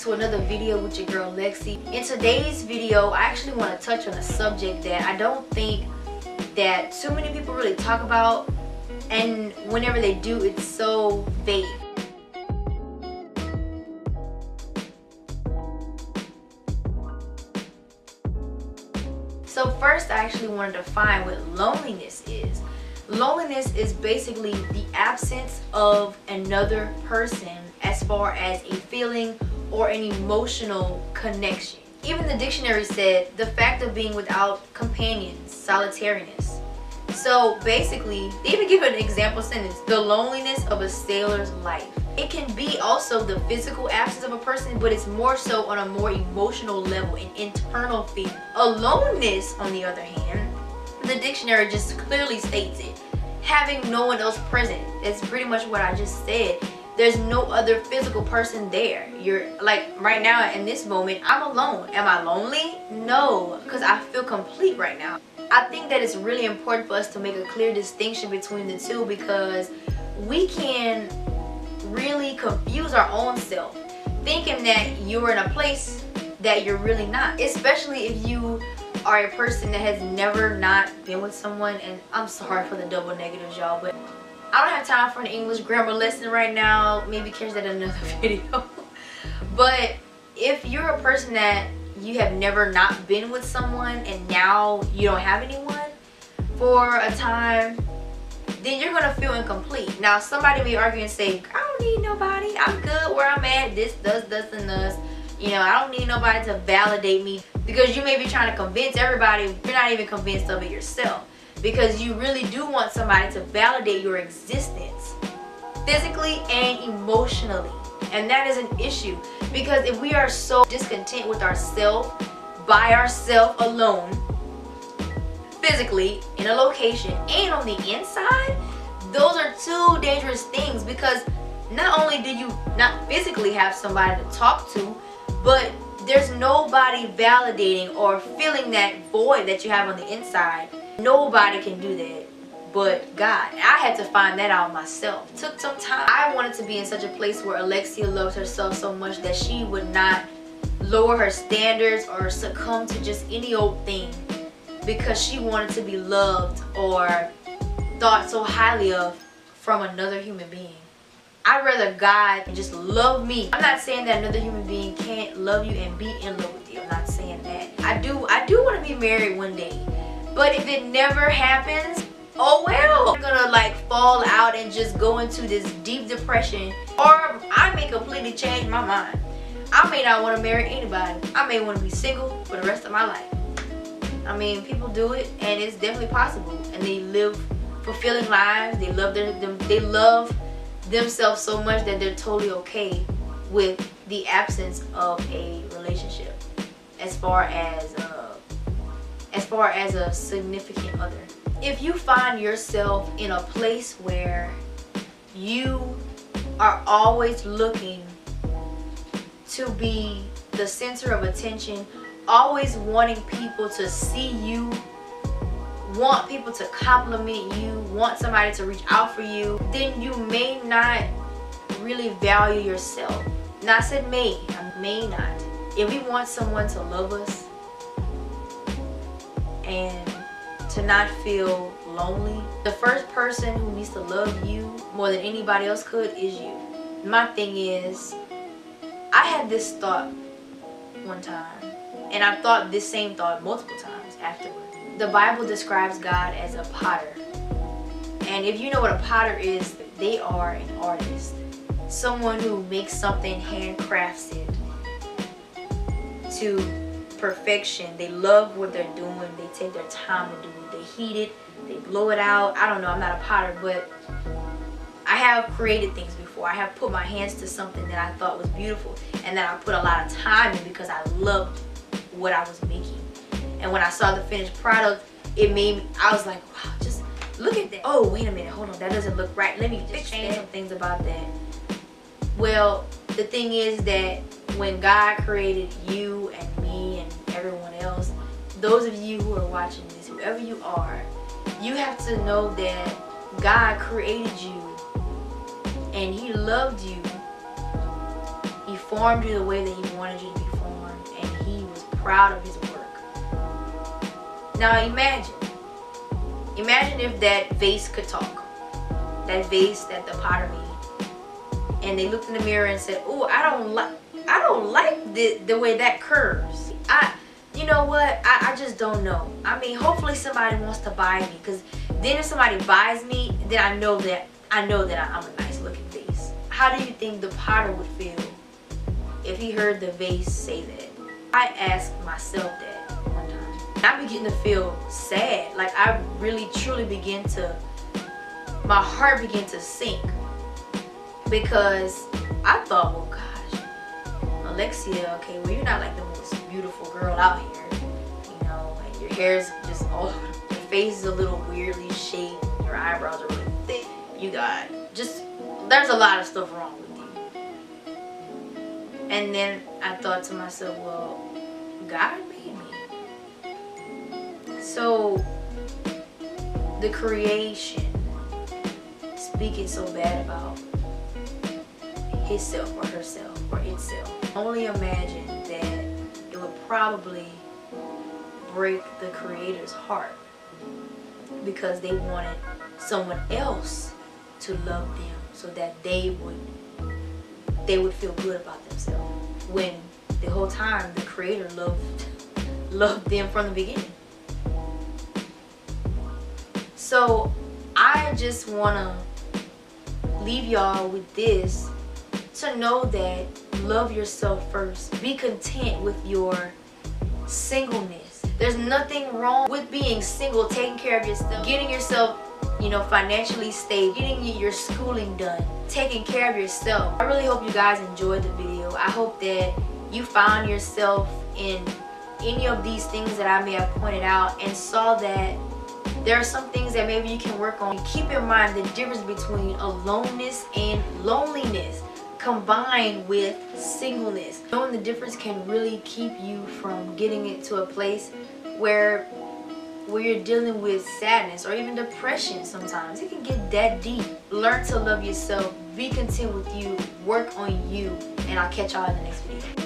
to another video with your girl Lexi. In today's video, I actually want to touch on a subject that I don't think that too many people really talk about, and whenever they do, it's so vague. So first, I actually want to define what loneliness is. Loneliness is basically the absence of another person as far as a feeling or an emotional connection. Even the dictionary said the fact of being without companions, solitariness. So basically, they even give an example sentence: the loneliness of a sailor's life. It can be also the physical absence of a person, but it's more so on a more emotional level, an internal feeling. Aloneness, on the other hand, the dictionary just clearly states it: having no one else present. It's pretty much what I just said. There's no other physical person there. You're like, right now in this moment, I'm alone. Am I lonely? No, because I feel complete right now. I think that it's really important for us to make a clear distinction between the two, because we can really confuse our own self thinking that you're in a place that you're really not, especially if you are a person that has never not been with someone. And I'm sorry for the double negatives, y'all, but I don't have time for an English grammar lesson right now. Maybe catch that in another video. But if you're a person that you have never not been with someone and now you don't have anyone for a time, then you're gonna feel incomplete. Now, somebody may argue and say, I don't need nobody, I'm good where I'm at, this does and does. You know, I don't need nobody to validate me, because you may be trying to convince everybody. You're not even convinced of it yourself, because you really do want somebody to validate your existence physically and emotionally. And that is an issue, because if we are so discontent with ourselves, by ourselves alone, physically in a location and on the inside, those are two dangerous things, because not only do you not physically have somebody to talk to, but there's nobody validating or filling that void that you have on the inside. Nobody can do that but God. I had to find that out myself. It took some time. I wanted to be in such a place where Alexia loves herself so much that she would not lower her standards or succumb to just any old thing because she wanted to be loved or thought so highly of from another human being. I'd rather God just love me. I'm not saying that another human being can't love you and be in love with you. I'm not saying that. I do want to be married one day. But if it never happens, oh well. I'm gonna like fall out and just go into this deep depression, or I may completely change my mind. I may not want to marry anybody. I may want to be single for the rest of my life. I mean, people do it, and it's definitely possible, and they live fulfilling lives. They love themselves so much that they're totally okay with the absence of a relationship as far as a significant other. If you find yourself in a place where you are always looking to be the center of attention, always wanting people to see you, want people to compliment you, want somebody to reach out for you, then you may not really value yourself. Now I said may, I may not. If we want someone to love us and to not feel lonely, the first person who needs to love you more than anybody else could is you. My thing is, I had this thought one time, and I've thought this same thought multiple times afterwards. The Bible describes God as a potter. And if you know what a potter is, they are an artist. Someone who makes something, handcrafts it to perfection. They love what they're doing. They take their time to do it. They heat it. They blow it out. I don't know. I'm not a potter, but I have created things before. I have put my hands to something that I thought was beautiful, and that I put a lot of time in because I loved what I was making. And when I saw the finished product, it made me, I was like, wow, just look at that. Oh, wait a minute, hold on, that doesn't look right. Let me just change some things about that. Well, the thing is that when God created you and me and everyone else, those of you who are watching this, whoever you are, you have to know that God created you and He loved you before formed you the way that he wanted you to be formed, and he was proud of his work. Now imagine if that vase could talk. That vase that the potter made. And they looked in the mirror and said, "Oh, I don't like the way that curves. You know what? I just don't know. I mean, hopefully somebody wants to buy me, because then if somebody buys me, then I know that I'm a nice looking vase." How do you think the potter would feel if he heard the vase say that? I asked myself that one time. I began to feel sad. Like I really truly my heart began to sink, because I thought, well, gosh, Alexia, okay, well, you're not like the most beautiful girl out here, you know, and your hair's just all, your face is a little weirdly shaped, your eyebrows are really thick, you got there's a lot of stuff wrong with you. And then I thought to myself, well, God made me. So the creation speaking so bad about himself or herself or itself. Only imagine that it would probably break the creator's heart, because they wanted someone else to love them so that they would feel good about themselves, when the whole time the creator loved them from the beginning. So I just want to leave y'all with this, to know that love yourself first. Be content with your singleness. There's nothing wrong with being single, taking care of yourself, getting yourself, you know, financially stable, getting your schooling done, taking care of yourself. I really hope you guys enjoyed the video. I hope that you found yourself in any of these things that I may have pointed out, and saw that there are some things that maybe you can work on. Keep in mind the difference between aloneness and loneliness, combined with singleness. Knowing the difference can really keep you from getting it to a place where you're dealing with sadness or even depression. Sometimes it can get that deep. Learn to love yourself, be content with you, work on you, and I'll catch y'all in the next video.